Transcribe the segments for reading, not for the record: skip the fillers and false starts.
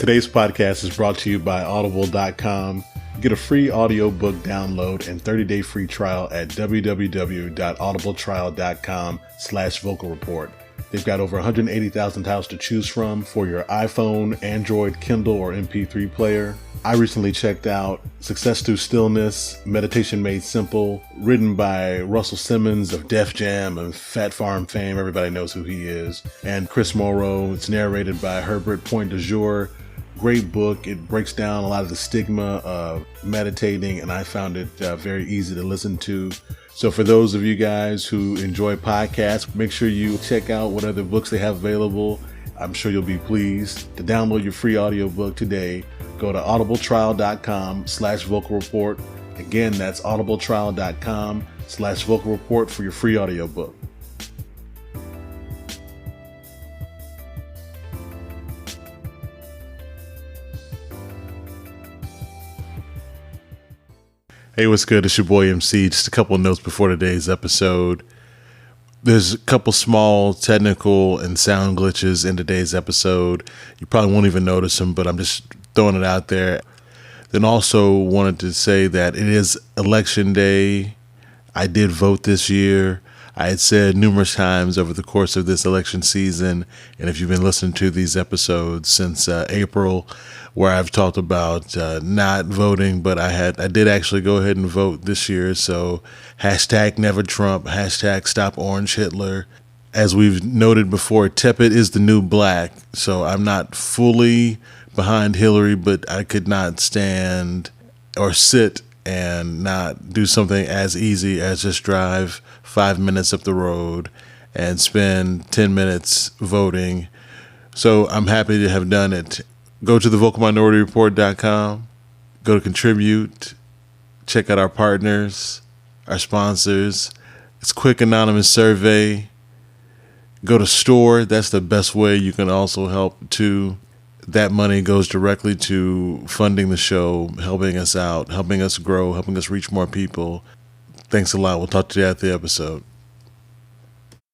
Today's podcast is brought to you by Audible.com. Get a free audiobook download and 30-day free trial at www.audibletrial.com/vocal report. They've got over 180,000 titles to choose from for your iPhone, Android, Kindle, or MP3 player. I recently checked out Success Through Stillness, Meditation Made Simple, written by Russell Simmons of Def Jam and Fat Farm fame. Everybody knows who he is. And Chris Morrow. It's narrated by Herbert Point de Jour. Great book. It breaks down a lot of the stigma of meditating, and I found it very easy to listen to. So for those of you guys who enjoy podcasts, make sure you check out what other books they have available. I'm sure you'll be pleased. To download your free audiobook today, go to audibletrial.com/vocal report. Again, that's audibletrial.com/vocal report for your free audiobook. Hey, what's good? It's your boy MC. Just a couple of notes before today's episode. There's a couple small technical and sound glitches in today's episode. You probably won't even notice them, but I'm just throwing it out there. Then also wanted to say that it is election day. I did vote this year. I had said numerous times over the course of this election season, and if you've been listening to these episodes since April, where I've talked about not voting, but I did actually go ahead and vote this year. So hashtag never Trump, hashtag stop Orange Hitler. As we've noted before, tepid is the new black. So I'm not fully behind Hillary, but I could not stand or sit and not do something as easy as just drive 5 minutes up the road and spend 10 minutes voting. So I'm happy to have done it. Go to thevocalminorityReport.com, go to contribute, check out our partners, our sponsors. It's a quick anonymous survey. Go to store. That's the best way you can also help too. That money goes directly to funding the show, helping us out, helping us grow, helping us reach more people. Thanks a lot. We'll talk to you at the episode.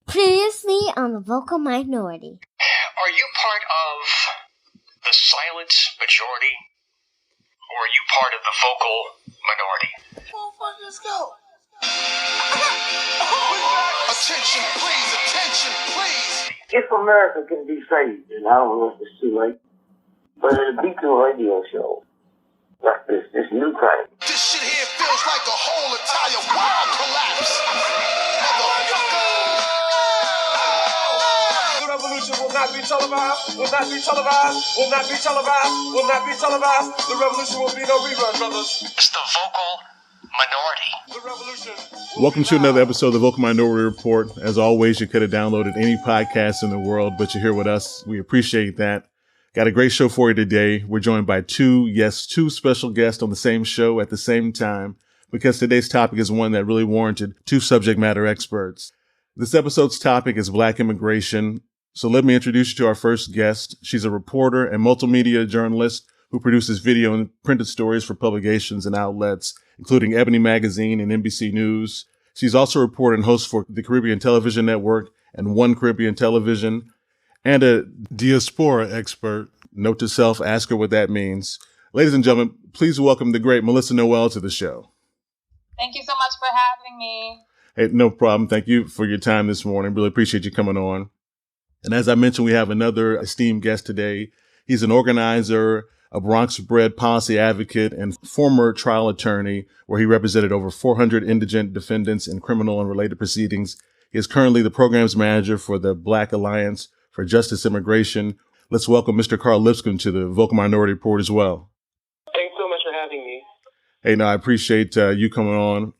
Previously on The Vocal Minority. Are you part of the silent majority? Or are you part of the vocal minority? Well, let's go. Attention, please. If America can be saved, and I don't know if it's too late, but it'll be through a radio show like this new kind. This shit here feels like a whole entire world collapse. The revolution will not be televised, will not be televised, will not be televised, will not be televised. The revolution will be no rerun, brothers. It's the vocal minority. The revolution. Welcome to another episode of the Vocal Minority Report. As always, you could have downloaded any podcast in the world, but you're here with us. We appreciate that. Got a great show for you today. We're joined by two special guests on the same show at the same time, because today's topic is one that really warranted two subject matter experts. This episode's topic is Black immigration. So let me introduce you to our first guest. She's a reporter and multimedia journalist who produces video and printed stories for publications and outlets, including Ebony Magazine and NBC News. She's also a reporter and host for the Caribbean Television Network and One Caribbean Television, and a diaspora expert. Note to self, ask her what that means. Ladies and gentlemen, please welcome the great Melissa Noel to the show. Thank you so much for having me. Hey, no problem. Thank you for your time this morning. Really appreciate you coming on. And as I mentioned, we have another esteemed guest today. He's an organizer, a Bronx-bred policy advocate, and former trial attorney, where he represented over 400 indigent defendants in criminal and related proceedings. He is currently the programs manager for the Black Alliance for Justice Immigration. Let's welcome Mr. Carl Lipscombe to the Vocal Minority Report as well. Thanks so much for having me. Hey, no, I appreciate you coming on.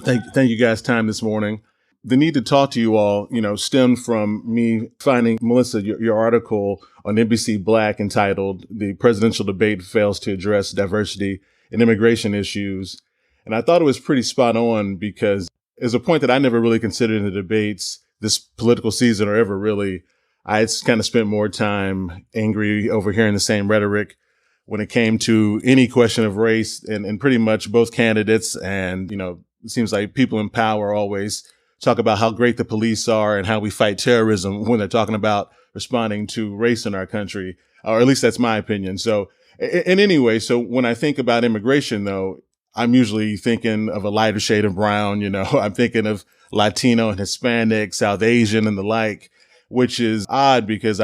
Thank you guys' time this morning. The need to talk to you all, stemmed from me finding, Melissa, your article on NBC Black entitled "The Presidential Debate Fails to Address Diversity and Immigration Issues." And I thought it was pretty spot on, because it's a point that I never really considered in the debates this political season, or ever really. I had kind of spent more time angry over hearing the same rhetoric when it came to any question of race, and pretty much both candidates. And, it seems like people in power always talk about how great the police are and how we fight terrorism when they're talking about responding to race in our country. or at least that's my opinion. So, and anyway, so when I think about immigration, though, I'm usually thinking of a lighter shade of brown. I'm thinking of Latino and Hispanic, South Asian, and the like, which is odd because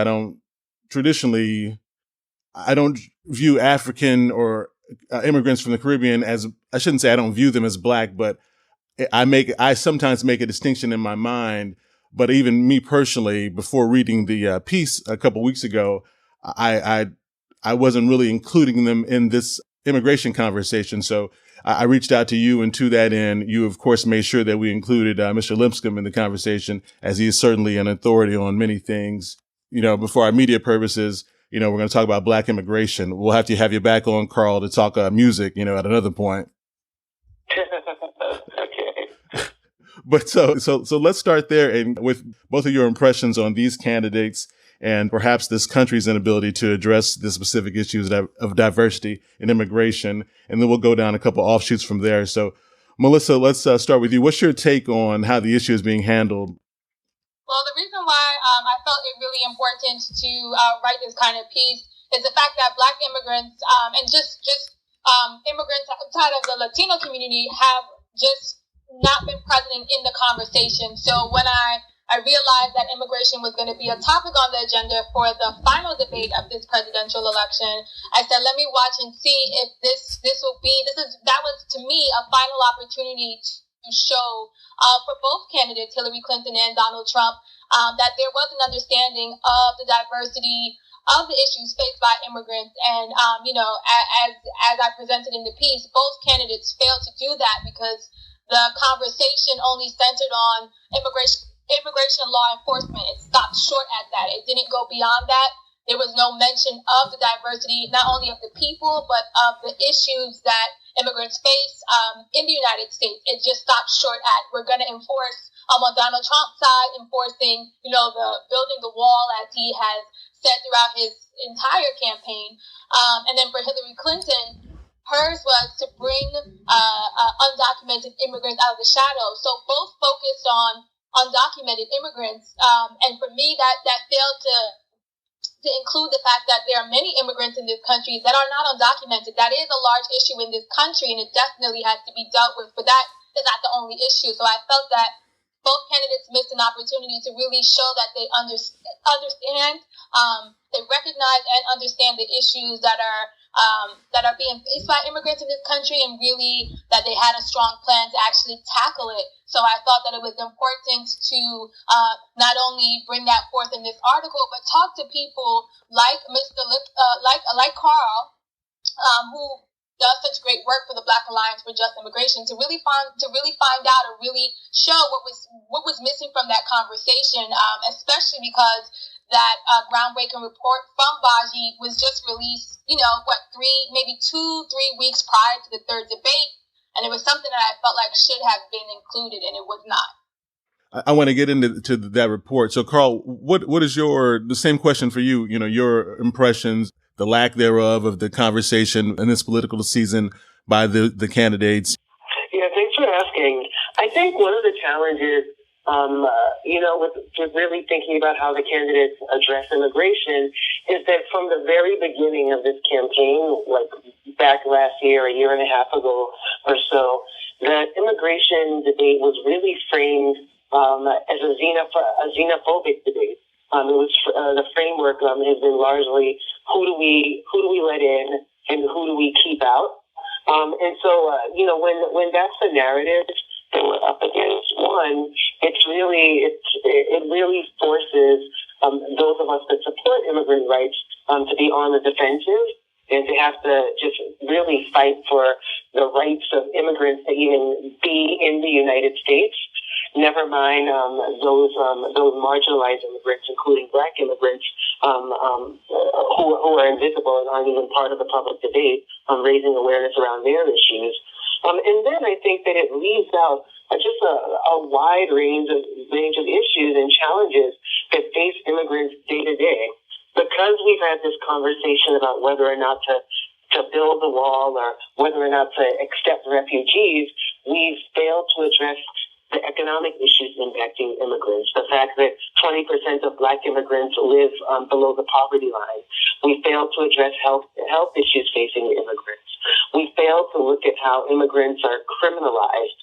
traditionally, I don't view African or immigrants from the Caribbean as, I shouldn't say I don't view them as black, but I sometimes make a distinction in my mind. But even me personally, before reading the piece a couple weeks ago, I wasn't really including them in this immigration conversation. So I reached out to you, and to that end, you of course made sure that we included Mr. Lipscombe in the conversation, as he is certainly an authority on many things. Before our media purposes, we're going to talk about Black immigration. We'll have to have you back on, Carl, to talk music, at another point. Okay. But so let's start there, and with both of your impressions on these candidates and perhaps this country's inability to address the specific issues of diversity and immigration. And then we'll go down a couple offshoots from there. So, Melissa, let's start with you. What's your take on how the issue is being handled? Well, the reason why I felt it really important to write this kind of piece is the fact that Black immigrants and just immigrants outside of the Latino community have just not been present in the conversation. So when I realized that immigration was going to be a topic on the agenda for the final debate of this presidential election, I said, let me watch and see if that was to me a final opportunity to show for both candidates, Hillary Clinton and Donald Trump, that there was an understanding of the diversity of the issues faced by immigrants. And, as I presented in the piece, both candidates failed to do that because the conversation only centered on immigration law enforcement. It stopped short at that. It didn't go beyond that. There was no mention of the diversity, not only of the people, but of the issues that immigrants face in the United States. It just stopped short at, we're going to enforce, on Donald Trump's side, enforcing, the building the wall, as he has said throughout his entire campaign. And then for Hillary Clinton, hers was to bring undocumented immigrants out of the shadows. So both focused on undocumented immigrants. And for me, that failed to include the fact that there are many immigrants in this country that are not undocumented. That is a large issue in this country, and it definitely has to be dealt with. But that is not the only issue. So I felt that both candidates missed an opportunity to really show that they understand, they recognize and understand the issues that are being faced by immigrants in this country, and really that they had a strong plan to actually tackle it. So I thought that it was important to not only bring that forth in this article, but talk to people like like Carl, who does such great work for the Black Alliance for Just Immigration, to really find out or really show what was missing from that conversation, especially because that groundbreaking report from BAJI was just released, 2-3 weeks prior to the third debate. And it was something that I felt like should have been included, and it was not. I want to get into that report. So, Carl, what is the same question for you, your impressions, the lack thereof of the conversation in this political season by the candidates? Yeah, thanks for asking. I think one of the challenges, with really thinking about how the candidates address immigration, is that from the very beginning of this campaign, like back last year, a year and a half ago or so, the immigration debate was really framed as a xenophobic debate. It was the framework has been largely who do we let in and who do we keep out. And so when that's the narrative that we're up against, one, it really forces those of us that support immigrant rights to be on the defensive and to have to just really fight for the rights of immigrants to even be in the United States. Never mind those marginalized immigrants, including Black immigrants, who are invisible and aren't even part of the public debate on raising awareness around their issues. And then I think that it leaves out just a wide range of issues and challenges that face immigrants day to day. Because we've had this conversation about whether or not to build the wall or whether or not to accept refugees, we've failed to address the economic issues impacting immigrants, the fact that 20% of Black immigrants live below the poverty line. We fail to address health issues facing immigrants. We fail to look at how immigrants are criminalized,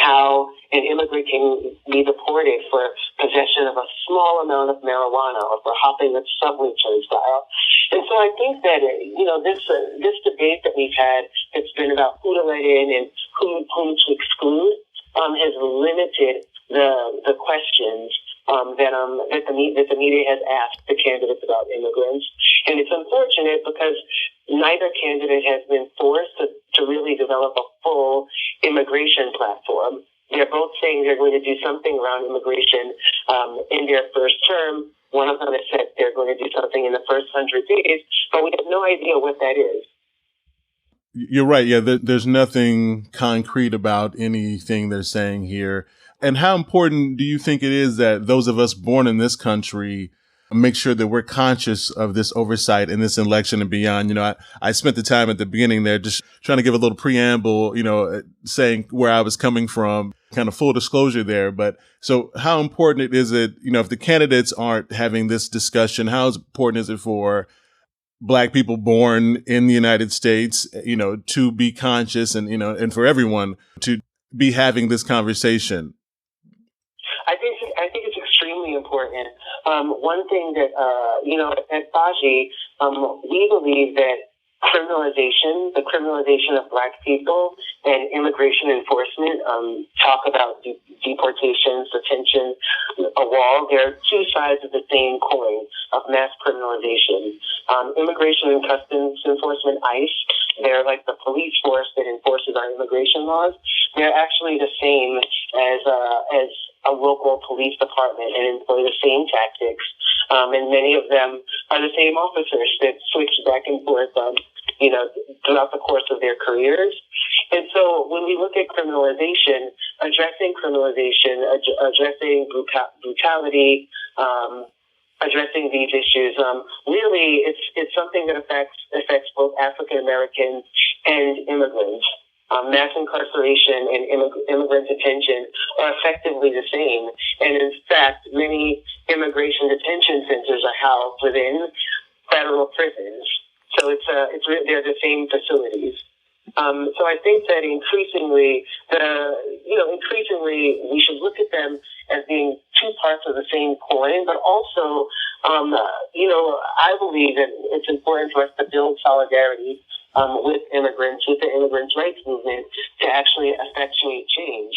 how an immigrant can be deported for possession of a small amount of marijuana or for hopping a subway turnstile. And so I think that, this debate that we've had, it's been about who to let in and whom to exclude, has limited the questions that the media has asked the candidates about immigrants. And it's unfortunate because neither candidate has been forced to really develop a full immigration platform. They're both saying they're going to do something around immigration in their first term. One of them has said they're going to do something in the first 100 days, but we have no idea what that is. You're right. Yeah, there's nothing concrete about anything they're saying here. And how important do you think it is that those of us born in this country make sure that we're conscious of this oversight in this election and beyond? I spent the time at the beginning there just trying to give a little preamble, saying where I was coming from, kind of full disclosure there. But so how important is it, if the candidates aren't having this discussion, how important is it for Black people born in the United States, to be conscious and for everyone to be having this conversation? I think it's extremely important. One thing that, at BAJI, we believe that the criminalization of Black people and immigration enforcement, talk about deportations, detention, a wall. They're two sides of the same coin of mass criminalization. Immigration and Customs Enforcement, ICE, they're like the police force that enforces our immigration laws. They're actually the same as a local police department and employ the same tactics. And many of them are the same officers that switch back and forth, throughout the course of their careers. And so when we look at criminalization, addressing brutality, addressing these issues, really it's something that affects both African Americans and immigrants. Mass incarceration and immigrant detention are effectively the same. And in fact, many immigration detention centers are housed within federal prisons. So they're the same facilities. So I think that increasingly we should look at them as being two parts of the same coin, but also, I believe that it's important for us to build solidarity with immigrants, with the immigrants' rights movement, to actually effectuate change.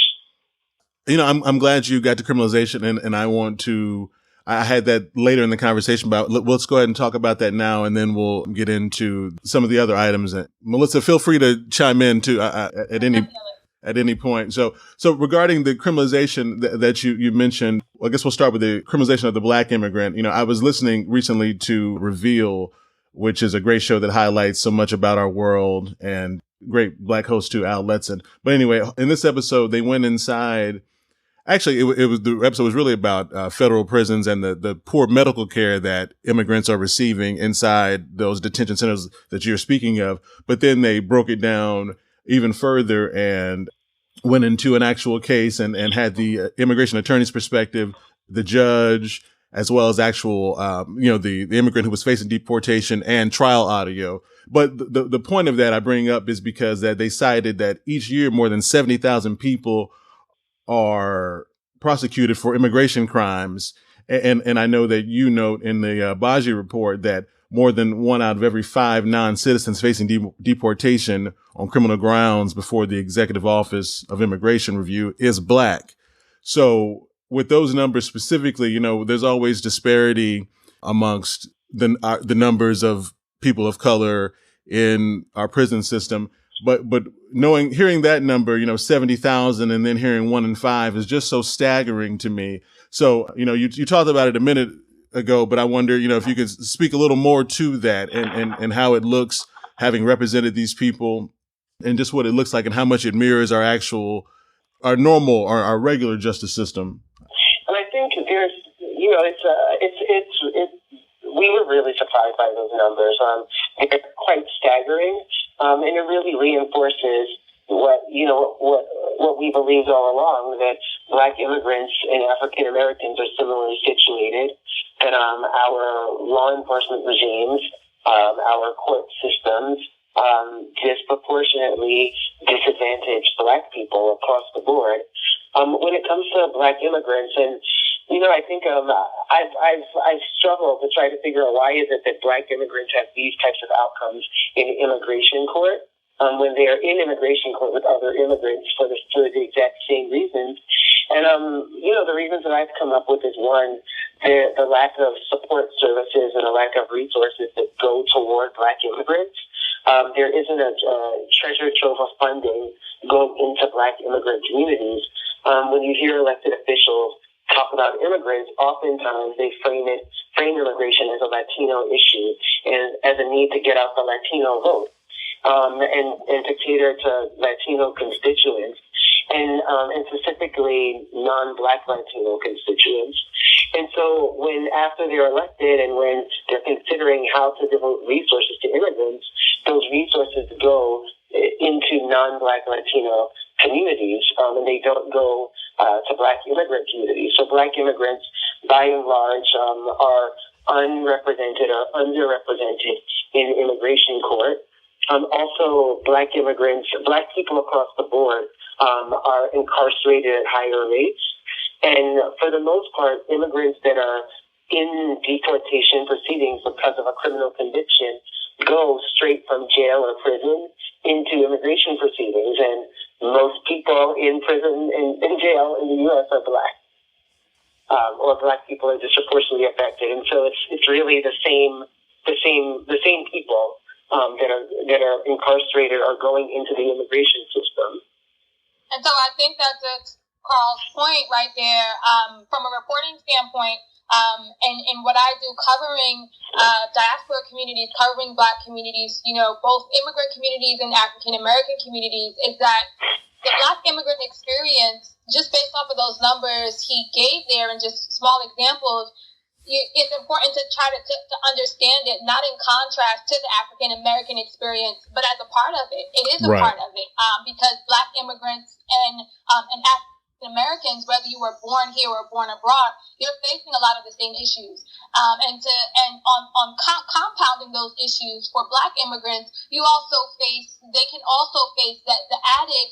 I'm glad you got to criminalization, and I had that later in the conversation, but let's go ahead and talk about that now, and then we'll get into some of the other items. Melissa, feel free to chime in too at any point. So regarding the criminalization that you mentioned, I guess we'll start with the criminalization of the Black immigrant. I was listening recently to Reveal, which is a great show that highlights so much about our world, and great Black host too, Al Letson. But anyway, in this episode, they went inside. Actually, the episode was really about federal prisons and the poor medical care that immigrants are receiving inside those detention centers that you're speaking of. But then they broke it down even further and went into an actual case and had the immigration attorney's perspective, the judge, as well as actual, the immigrant who was facing deportation, and trial audio. But the point of that I bring up is because that they cited that each year more than 70,000 people are prosecuted for immigration crimes. And I know that you note in the BAJI report that more than 1 out of every 5 non-citizens facing deportation on criminal grounds before the Executive Office of Immigration Review is Black. So with those numbers specifically, there's always disparity amongst the numbers of people of color in our prison system. But hearing that number, 70,000, and then hearing 1 in 5 is just so staggering to me. So, you talked about it a minute ago, but I wonder, if you could speak a little more to that and how it looks having represented these people, and just what it looks like and how much it mirrors our normal, our regular justice system. And I think there's, we were really surprised by those numbers. They're quite staggering, and it really reinforces what what we believed all along, that Black immigrants and African Americans are similarly situated, that our law enforcement regimes, our court systems, disproportionately disadvantage Black people across the board. When it comes to Black immigrants, and I think I've struggled to try to figure out why is it that Black immigrants have these types of outcomes in immigration court when they are in immigration court with other immigrants for the exact same reasons. And the reasons that I've come up with is one, the lack of support services and a lack of resources that go toward Black immigrants. There isn't a treasure trove of funding going into Black immigrant communities. When you hear elected officials talk about immigrants, oftentimes they frame immigration as a Latino issue and as a need to get out the Latino vote, and to cater to Latino constituents, and specifically non-Black Latino constituents. And so when after they're elected and when they're considering how to devote resources to immigrants, those resources go into non-Black Latino communities, and they don't go to Black immigrant communities. So Black immigrants, by and large, are unrepresented or underrepresented in immigration court. Also, Black immigrants, Black people across the board, are incarcerated at higher rates. And for the most part, immigrants that are in deportation proceedings because of a criminal conviction go straight from jail or prison into immigration proceedings. And most people in prison and in jail in the U.S. are Black, or Black people are disproportionately affected. And so it's really the same people that are incarcerated are going into the immigration system. And so I think that's Carl's point right there, from a reporting standpoint, and what I do covering diaspora communities, covering Black communities, both immigrant communities and African American communities, is that the Black immigrant experience, just based off of those numbers he gave there and just small examples, it's important to try to understand it, not in contrast to the African American experience, but as a part of it. It is a part of it, because Black immigrants and African Americans, whether you were born here or born abroad, you're facing a lot of the same issues. And compounding those issues for Black immigrants, they can also face the added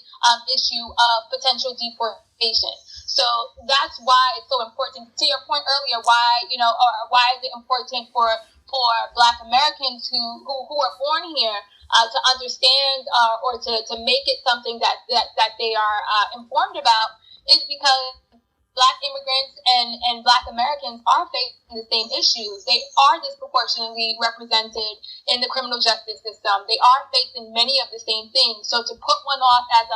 issue of potential deportation. So that's why it's so important. To your point earlier, why is it important for Black Americans who are born here to understand or to make it something that they are informed about, is because Black immigrants and Black Americans are facing the same issues. They are disproportionately represented in the criminal justice system. They are facing many of the same things. So to put one off as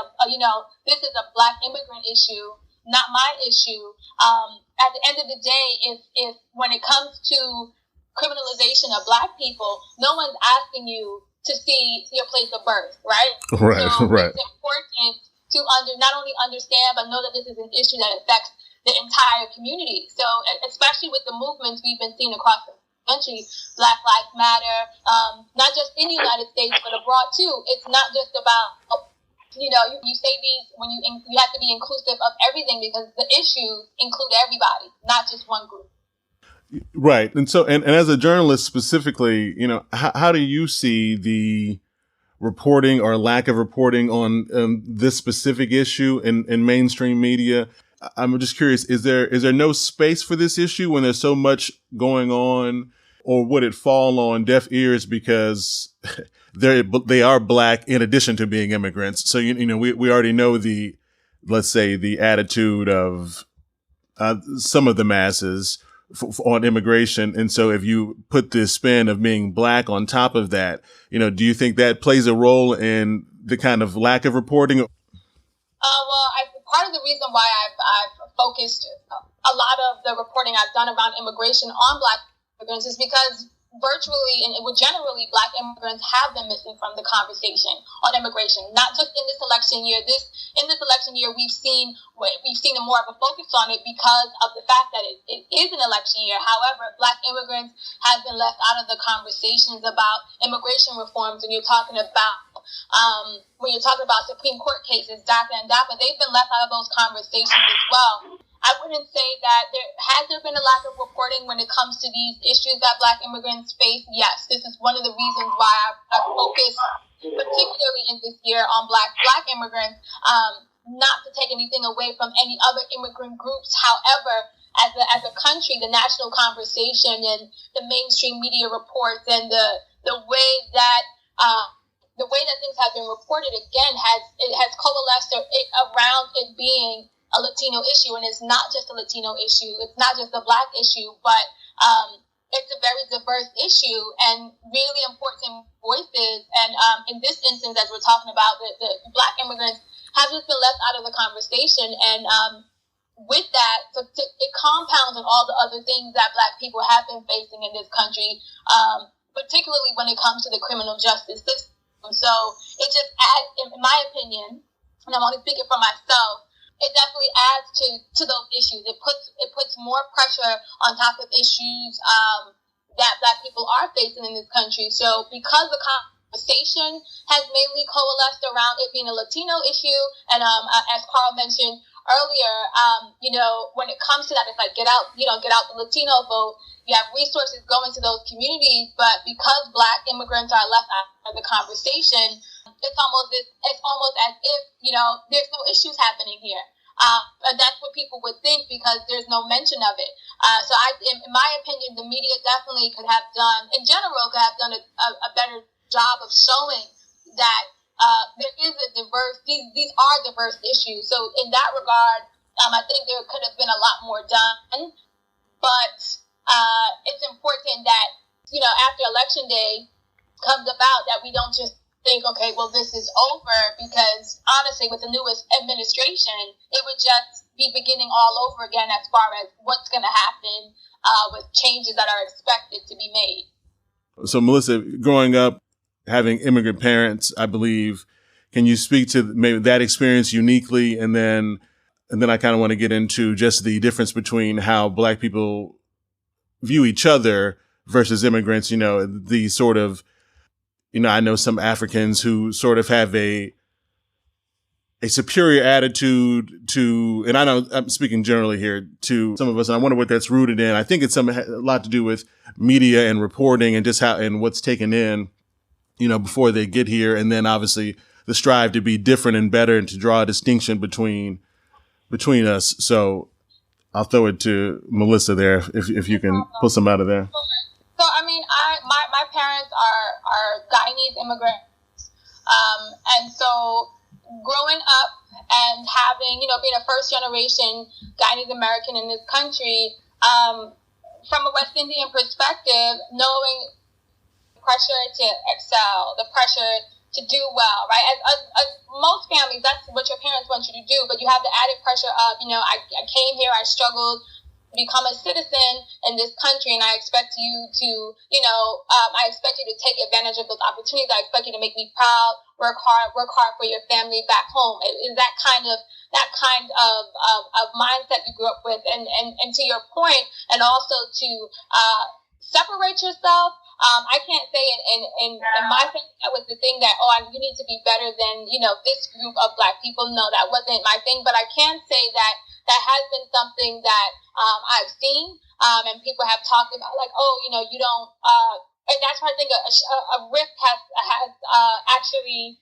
this is a Black immigrant issue, not my issue. At the end of the day, if when it comes to criminalization of Black people, no one's asking you to see your place of birth, right? Right, so right. It's important to not only understand, but know that this is an issue that affects the entire community. So especially with the movements we've been seeing across the country, Black Lives Matter, not just in the United States, but abroad too. It's not just about, you say these when you have to be inclusive of everything, because the issues include everybody, not just one group. Right. And so, and as a journalist specifically, how do you see the reporting or lack of reporting on this specific issue in mainstream media? I'm just curious, is there no space for this issue when there's so much going on, or would it fall on deaf ears because they are Black in addition to being immigrants? So, we already know the attitude of some of the masses on immigration. And so if you put this spin of being Black on top of that, do you think that plays a role in the kind of lack of reporting? Part of the reason why I've focused a lot of the reporting I've done around immigration on Black immigrants is because virtually and generally Black immigrants have been missing from the conversation on immigration. Not just in this election year. In this election year, we've seen more of a focus on it because of the fact that it is an election year. However, Black immigrants have been left out of the conversations about immigration reforms, and you're talking about When you're talking about Supreme Court cases, DACA and DAPA, they've been left out of those conversations as well. I wouldn't say that there been a lack of reporting when it comes to these issues that Black immigrants face. Yes, this is one of the reasons why I focused particularly in this year on Black immigrants, not to take anything away from any other immigrant groups. However, as a country, the national conversation and the mainstream media reports and the way that things have been reported again has coalesced around it being a Latino issue, and it's not just a Latino issue. It's not just a Black issue, but it's a very diverse issue and really important voices. And in this instance, as we're talking about, the Black immigrants have just been left out of the conversation. And with that, it compounds on all the other things that Black people have been facing in this country, particularly when it comes to the criminal justice system. So it just adds, in my opinion, and I'm only speaking for myself, it definitely adds to those issues. It puts more pressure on top of issues that Black people are facing in this country. So because the conversation has mainly coalesced around it being a Latino issue, and as Carl mentioned earlier, when it comes to that, it's like get out the Latino vote. You have resources going to those communities, but because Black immigrants are left out of the conversation, it's almost as if there's no issues happening here. And that's what people would think because there's no mention of it. So in my opinion, the media definitely could have done a better job of showing that there is a these are diverse issues. So in that regard, I think there could have been a lot more done. But it's important that, after Election Day comes about, that we don't just think, okay, well, this is over, because honestly, with the newest administration, it would just be beginning all over again as far as what's going to happen with changes that are expected to be made. So, Melissa, growing up, having immigrant parents, I believe, can you speak to maybe that experience uniquely? And then I kind of want to get into just the difference between how Black people view each other versus immigrants, the sort of, I know some Africans who sort of have a superior attitude to, and I know I'm speaking generally here to some of us, and I wonder what that's rooted in. I think it's a lot to do with media and reporting and just and what's taken in, before they get here. And then obviously the strive to be different and better and to draw a distinction between us. So I'll throw it to Melissa there if you can pull some out of there. So, my parents are Guyanese immigrants. And so growing up and having, being a first generation Guyanese American in this country, from a West Indian perspective, knowing the pressure to excel, the pressure to do well, right? As most families, that's what your parents want you to do, but you have the added pressure of, I came here, I struggled, become a citizen in this country, and I expect you to, I expect you to take advantage of those opportunities. I expect you to make me proud, work hard for your family back home. Is that kind of mindset you grew up with, and to your point, and also to separate yourself. I can't say in my family that was the thing that, you need to be better than, this group of Black people. No, that wasn't my thing. But I can say that has been something that I've seen, and people have talked about, like, you don't, and that's why I think a rift has actually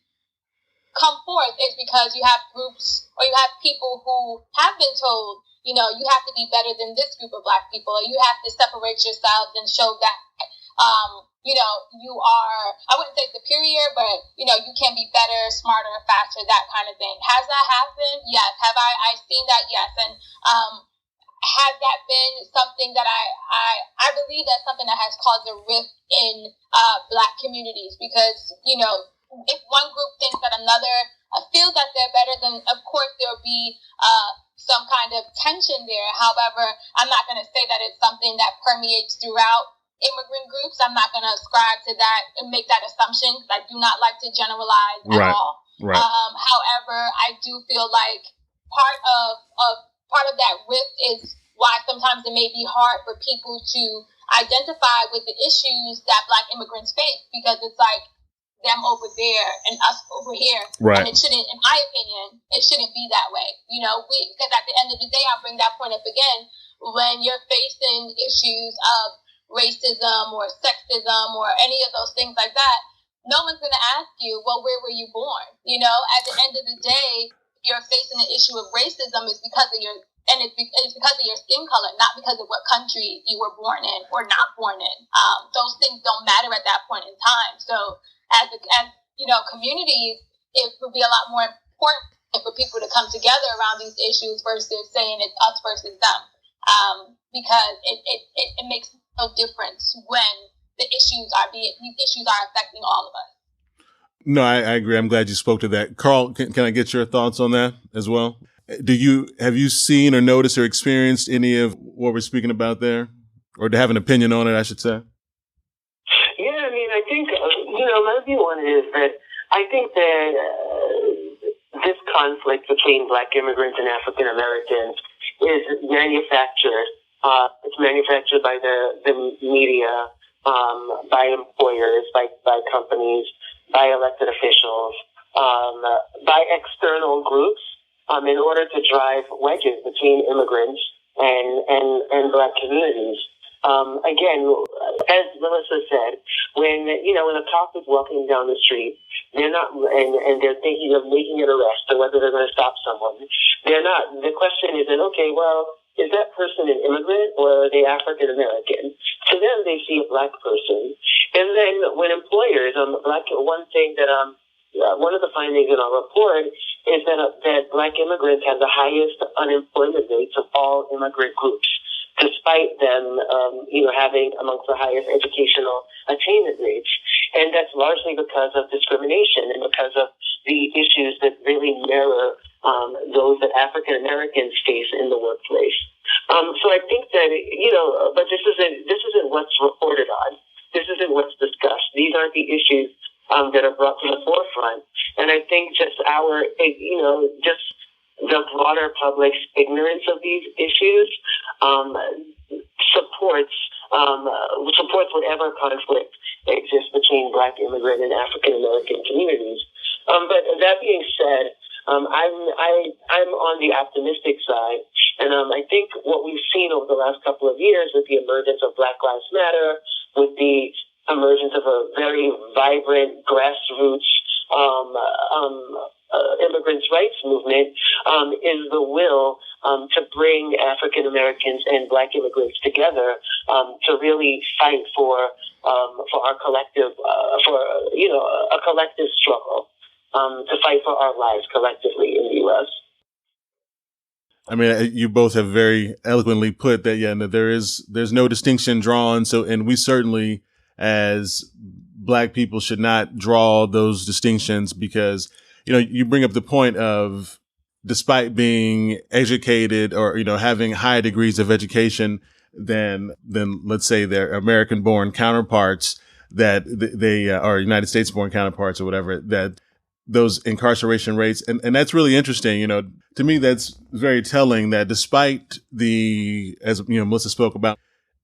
come forth, is because you have groups or you have people who have been told, you have to be better than this group of Black people, or you have to separate yourselves and show that, you are, I wouldn't say superior, but, you can be better, smarter, faster, that kind of thing. Has that happened? Yes. Have I seen that? Yes. And has that been something that I believe that's something that has caused a rift in Black communities? Because, if one group thinks that another feels that they're better, then of course there'll be some kind of tension there. However, I'm not going to say that it's something that permeates throughout immigrant groups. I'm not going to ascribe to that and make that assumption, because I do not like to generalize at all. Right. However, I do feel like part of that rift is why sometimes it may be hard for people to identify with the issues that Black immigrants face, because it's like, them over there and us over here. Right. And it shouldn't, in my opinion, it shouldn't be that way. Because at the end of the day, I'll bring that point up again. When you're facing issues of racism or sexism or any of those things like that, no one's going to ask you, well, where were you born? At the end of the day, you're facing an issue of racism is because of it's because of your skin color, not because of what country you were born in or not born in. Those things don't matter at that point in time. So as communities, it would be a lot more important for people to come together around these issues versus saying it's us versus them. Because it makes no difference when these issues are affecting all of us. No, I agree. I'm glad you spoke to that. Carl, can I get your thoughts on that as well? Have you seen or noticed or experienced any of what we're speaking about there? Or to have an opinion on it, I should say? Yeah, I think, my view on it is that I think that this conflict between Black immigrants and African Americans is manufactured. It's manufactured by the media, by employers, by companies, by elected officials, by external groups, in order to drive wedges between immigrants and Black communities. Again, as Melissa said, when a cop is walking down the street, they're not, and they're thinking of making an arrest or whether they're going to stop someone. They're not. The question isn't, okay, well, is that person an immigrant or are they African American? To them, they see a Black person. And then when employers, one thing that one of the findings in our report is that Black immigrants have the highest unemployment rates of all immigrant groups, despite them, having amongst the highest educational attainment rates. And that's largely because of discrimination and because of the issues that really mirror those that African Americans face in the workplace. So I think that, but this isn't what's reported on. This isn't what's discussed. These aren't the issues that are brought to the forefront. And I think just just the broader public's ignorance of these issues supports whatever conflict exists between Black immigrant and African American communities. But that being said, I'm on the optimistic side, and I think what we've seen over the last couple of years with the emergence of Black Lives Matter, with the emergence of a very vibrant grassroots immigrants' rights movement, is the will to bring African Americans and Black immigrants together to really fight for our collective a collective struggle. To fight for our lives collectively in the U.S. I mean, you both have very eloquently put that, there's no distinction drawn. So, and we certainly, as Black people, should not draw those distinctions because, you bring up the point of, despite being educated or, having higher degrees of education than let's say their American-born counterparts, that they are United States-born counterparts or whatever, that those incarceration rates. And that's really interesting. To me, that's very telling that despite as Melissa spoke about,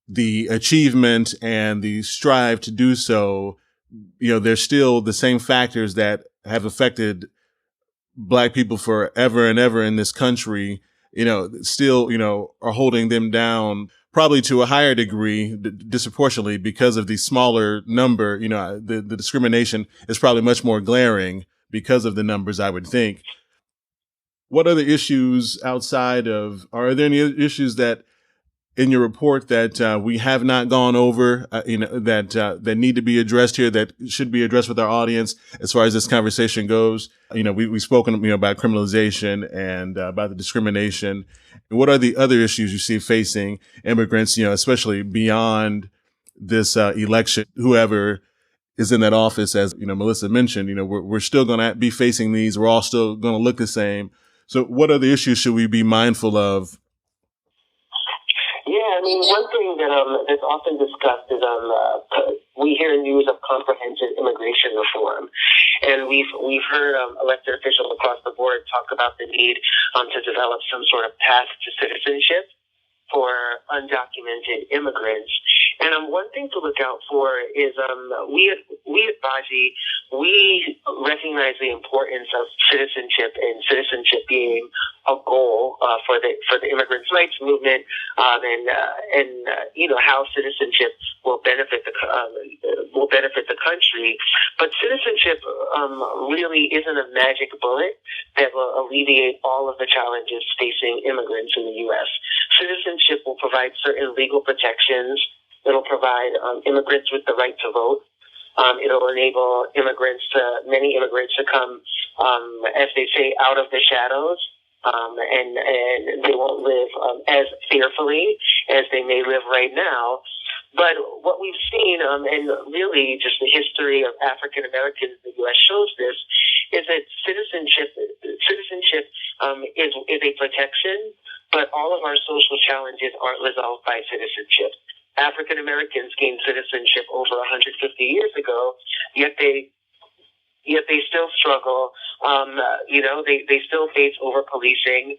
the achievement and the strive to do so, there's still the same factors that have affected Black people forever and ever in this country, still, are holding them down probably to a higher degree, disproportionately because of the smaller number. The discrimination is probably much more glaring because of the numbers, I would think. What other issues are there any issues that in your report that we have not gone over, that need to be addressed here, that should be addressed with our audience as far as this conversation goes? We've spoken, about criminalization and about the discrimination. What are the other issues you see facing immigrants, especially beyond this election, whoever is in that office? As Melissa mentioned, we're still going to be facing these. We're all still going to look the same. So what other issues should we be mindful of? Yeah, one thing that's often discussed is we hear news of comprehensive immigration reform, and we've heard elected officials across the board talk about the need to develop some sort of path to citizenship for undocumented immigrants. And one thing to look out for is we at BAJI, we recognize the importance of citizenship and citizenship being a goal for the immigrants' rights movement, and how citizenship will benefit the country. But citizenship really isn't a magic bullet that will alleviate all of the challenges facing immigrants in the U.S. Citizenship will provide certain legal protections. It'll provide immigrants with the right to vote. It'll enable many immigrants to come, as they say, out of the shadows, and they won't live as fearfully as they may live right now. But what we've seen, and really just the history of African Americans in the U.S. shows this, is that citizenship is a protection, but all of our social challenges aren't resolved by citizenship. African Americans gained citizenship over 150 years ago, yet they still struggle. They still face over policing.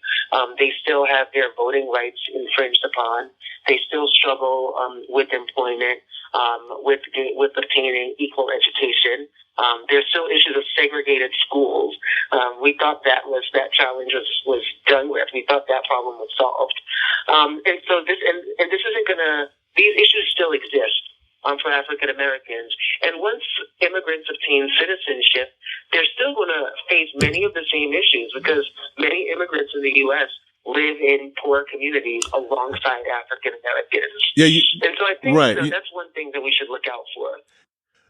They still have their voting rights infringed upon. They still struggle with employment, with obtaining equal education. There's still issues of segregated schools. We thought that challenge was done with. We thought that problem was solved. And so this isn't gonna. These issues still exist for African Americans. And once immigrants obtain citizenship, they're still going to face many of the same issues because many immigrants in the U.S. live in poor communities alongside African Americans. Yeah, and so I think that's one thing that we should look out for.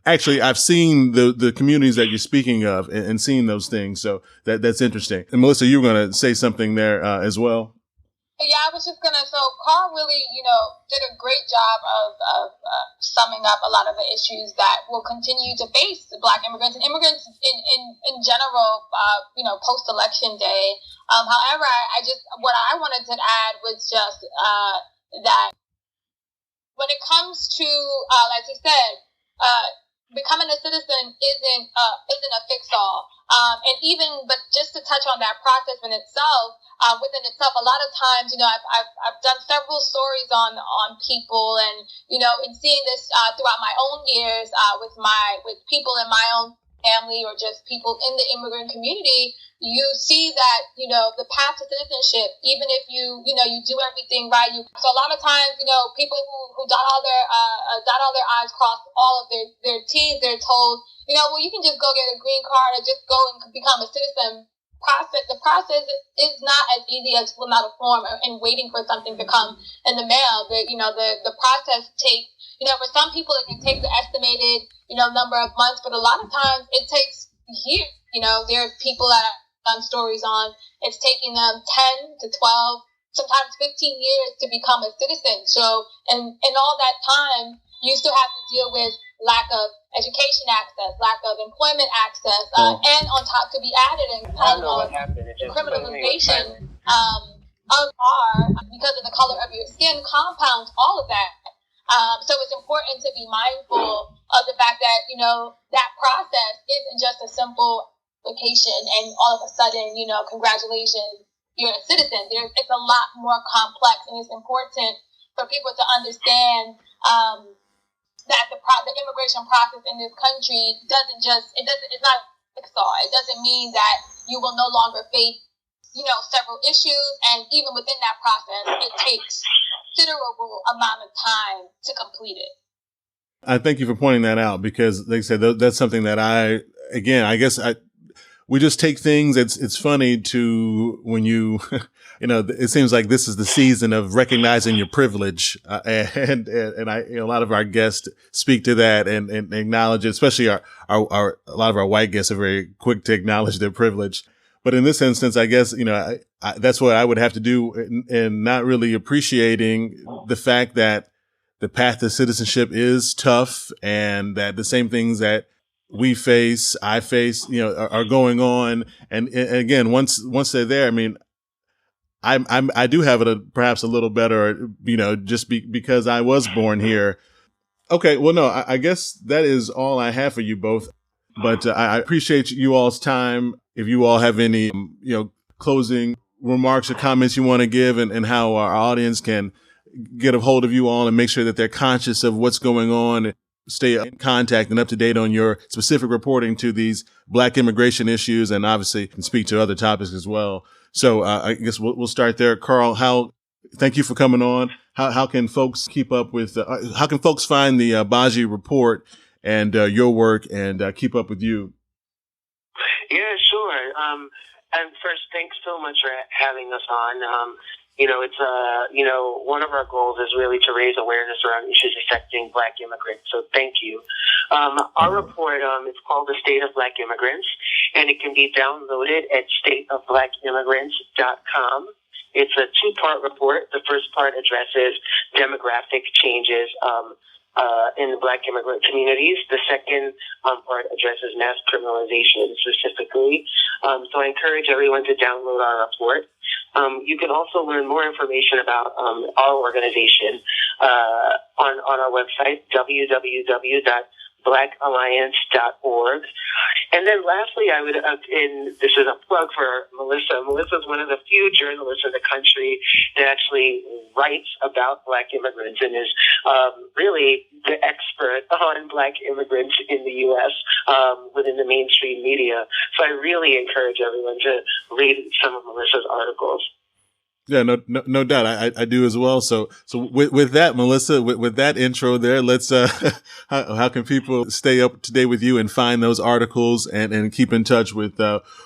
Actually, I've seen the communities that you're speaking of and seen those things. So that's interesting. And Melissa, you were going to say something there as well. Yeah, I was just so Carl really, did a great job of summing up a lot of the issues that will continue to face Black immigrants and immigrants in general, post-election day. However, what I wanted to add was just that when it comes to, like you said, becoming a citizen isn't a fix-all. But just to touch on that process in itself, within itself, a lot of times, I've done several stories on people, and in seeing this throughout my own years with people in my own family or just people in the immigrant community, you see that the path to citizenship, even if you do everything right, so a lot of times people who dot all their I's, cross all of their T's, they're told well, you can just go get a green card or just go and become a citizen. The process is not as easy as filling out a form and waiting for something to come in the mail. The process takes, for some people it can take the estimated, number of months, but a lot of times it takes years. There are people that I've done stories on, it's taking them 10 to 12, sometimes 15 years to become a citizen. So, and all that time, you still have to deal with lack of education access, lack of employment access, and on top to be added in criminalization because of the color of your skin compounds all of that. So it's important to be mindful of the fact that that process isn't just a simple application and all of a sudden congratulations, you're a citizen. It's a lot more complex, and it's important for people to understand that the immigration process in this country it's not a fix-all. It doesn't mean that you will no longer face, several issues, and even within that process, it takes considerable amount of time to complete it. I thank you for pointing that out because, like I said, that's something that we just take things. It's funny to when you, it seems like this is the season of recognizing your privilege, and a lot of our guests speak to that and acknowledge it. Especially a lot of our white guests are very quick to acknowledge their privilege. But in this instance, I guess that's what I would have to do, in not really appreciating the fact that the path to citizenship is tough, and that the same things that I face, are going on. And again, once they're there, I mean, I do have it perhaps a little better, just because I was born here. Okay. Well, no, I guess that is all I have for you both, but I appreciate you all's time. If you all have any, closing remarks or comments you want to give, and how our audience can, get a hold of you all and make sure that they're conscious of what's going on, stay in contact and up to date on your specific reporting to these Black immigration issues, and obviously can speak to other topics as well. So I guess we'll start there. Carl, thank you for coming on. How can folks keep up with, how can folks find the BAJI report and your work and keep up with you? Yeah, sure. And first, thanks so much for having us on. It's one of our goals is really to raise awareness around issues affecting Black immigrants. So thank you. Our report, it's called The State of Black Immigrants, and it can be downloaded at stateofblackimmigrants.com. It's a two-part report. The first part addresses demographic changes in the Black immigrant communities. The second part addresses mass criminalization specifically. So I encourage everyone to download our report. You can also learn more information about our organization on our website, www.blackalliance.org. And then lastly, I would, and this is a plug for Melissa. Melissa is one of the few journalists in the country that actually writes about Black immigrants and is really the expert on Black immigrants in the U.S. Within the mainstream media. So I really encourage everyone to read some of Melissa's articles. Yeah, no doubt. I do as well. So with that, Melissa, with that intro there, let's, how can people stay up to date with you and find those articles and keep in touch with,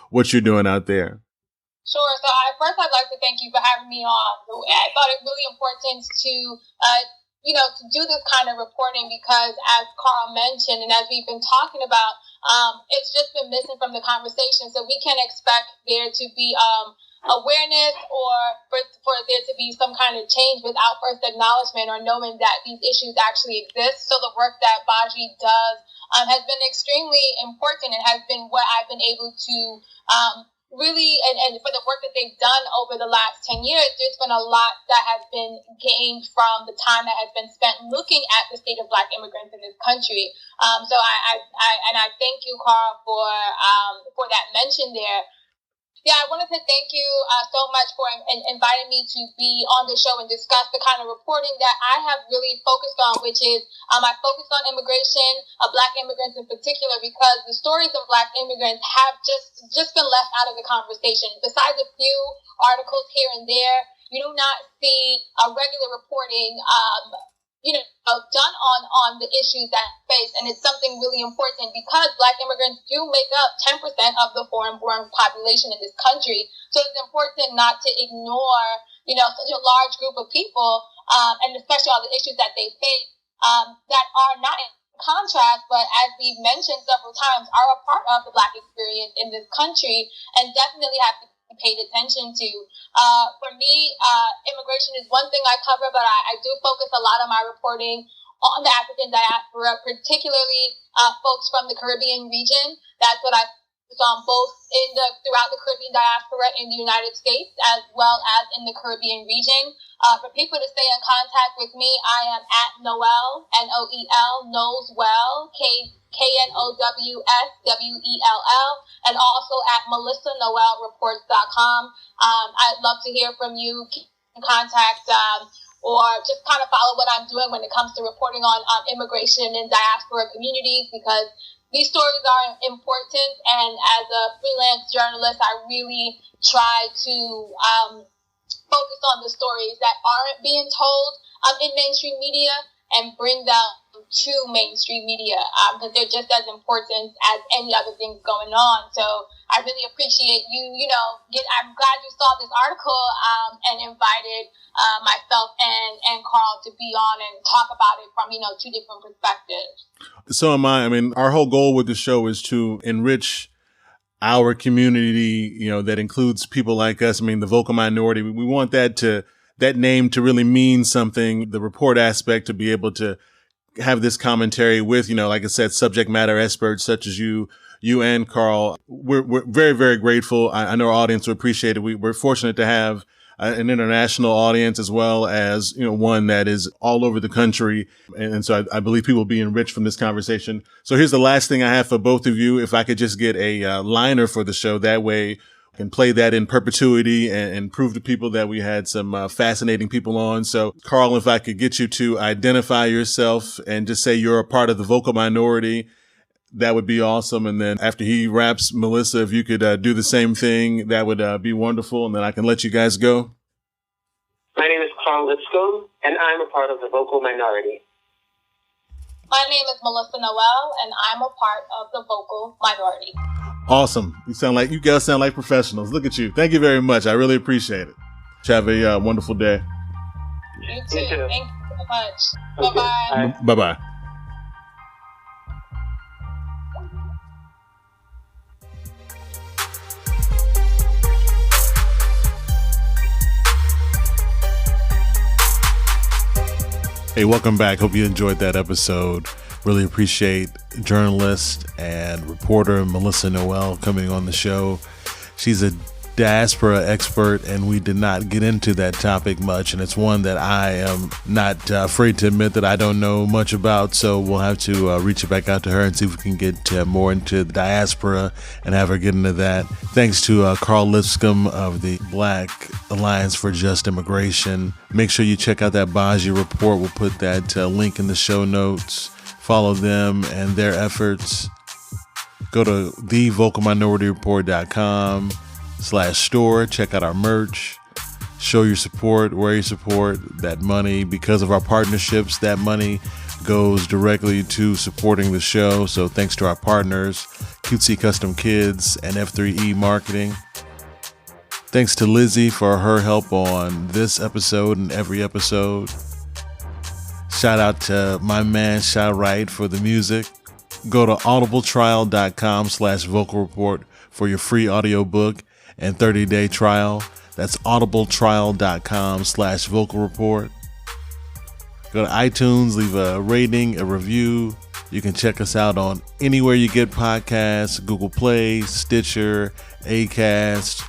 what you're doing out there? Sure. So I'd like to thank you for having me on. I thought it really important to, to do this kind of reporting because, as Carl mentioned, and as we've been talking about, it's just been missing from the conversation. So we can expect there to be, awareness or for there to be some kind of change without first acknowledgement or knowing that these issues actually exist. So the work that BAJI does has been extremely important and has been what I've been able to really, and for the work that they've done over the last 10 years, there's been a lot that has been gained from the time that has been spent looking at the state of Black immigrants in this country. So I thank you, Carl, for that mention there. Yeah, I wanted to thank you so much for inviting me to be on the show and discuss the kind of reporting that I have really focused on, which is I focused on immigration, Black immigrants in particular, because the stories of Black immigrants have just been left out of the conversation. Besides a few articles here and there, you do not see a regular reporting done on the issues that face, and it's something really important because Black immigrants do make up 10% of the foreign-born population in this country. So it's important not to ignore, such a large group of people, and especially all the issues that they face that are not in contrast, but as we've mentioned several times, are a part of the Black experience in this country and definitely have to paid attention to. For me, immigration is one thing I cover, but I do focus a lot of my reporting on the African diaspora, particularly folks from the Caribbean region. That's what I focus on both throughout the Caribbean diaspora in the United States as well as in the Caribbean region. For people to stay in contact with me, I am at Noel, Noel, Knowswell, KNOWSWELL, and also at melissanoelreports.com. I'd love to hear from you, keep in contact, or just kind of follow what I'm doing when it comes to reporting on immigration and diaspora communities, because these stories are important, and as a freelance journalist, I really try to focus on the stories that aren't being told in mainstream media and bring them to mainstream media because they're just as important as any other things going on. So I really appreciate you. I'm glad you saw this article and invited myself and Carl to be on and talk about it from two different perspectives. So am I. I mean, our whole goal with the show is to enrich our community, that includes people like us. I mean, the vocal minority. We want that name to really mean something. The report aspect to be able to have this commentary with, like I said, subject matter experts such as you and Carl. We're very, very grateful. I know our audience will appreciate it. We're fortunate to have an international audience as well as, one that is all over the country. And so I believe people will be enriched from this conversation. So here's the last thing I have for both of you. If I could just get a liner for the show, that way can play that in perpetuity and prove to people that we had some fascinating people on. So, Carl, if I could get you to identify yourself and just say you're a part of the vocal minority, that would be awesome. And then after he raps, Melissa, if you could do the same thing, that would be wonderful. And then I can let you guys go. My name is Carl Lipscombe, and I'm a part of the vocal minority. My name is Melissa Noel, and I'm a part of the vocal minority. Awesome. You guys sound like professionals. Look at you. Thank you very much. I really appreciate it. Have a wonderful day. You too. Thank you so much. Okay. Bye-bye. Bye-bye. Hey, welcome back. Hope you enjoyed that episode. Really appreciate journalist and reporter Melissa Noel coming on the show. She's a diaspora expert, and we did not get into that topic much, and it's one that I am not afraid to admit that I don't know much about, so we'll have to reach back out to her and see if we can get more into the diaspora and have her get into that. Thanks to Carl Lipscombe of the Black Alliance for Just Immigration. Make sure you check out that BAJI report. We'll put that link in the show notes. Follow them and their efforts. Go to thevocalminorityReport.com/store. Check out our merch. Show your support, wear your support. That money, because of our partnerships, that money goes directly to supporting the show. So thanks to our partners, Cutesy Custom Kids and F3E Marketing. Thanks to Lizzie for her help on this episode and every episode. Shout out to my man Shy Wright for the music. Go to audibletrial.com/vocal report for your free audiobook and 30-day trial. That's audibletrial.com/vocal report. Go to iTunes, leave a rating, a review. You can check us out on anywhere you get podcasts, Google Play, Stitcher, Acast.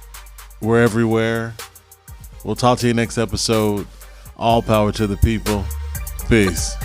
We're everywhere. We'll talk to you next episode. All power to the people. Peace.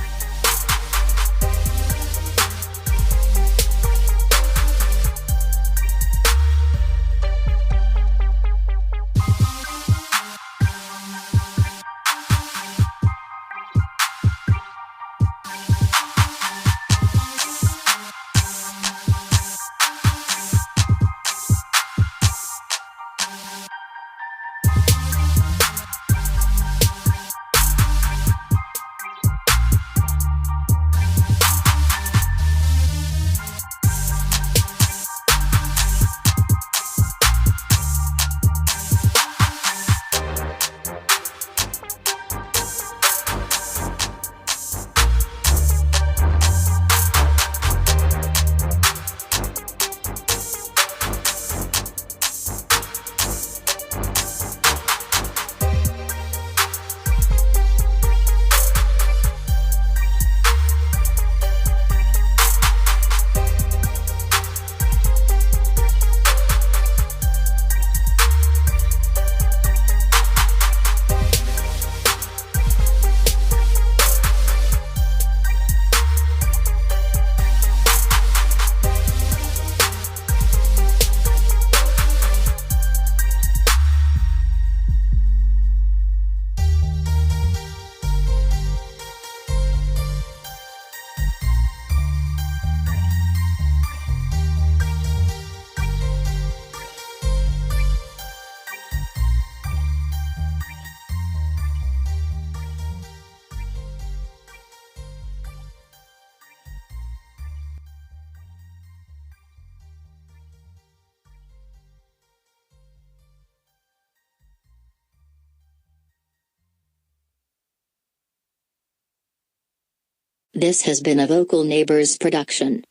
This has been a Vocal Neighbors production.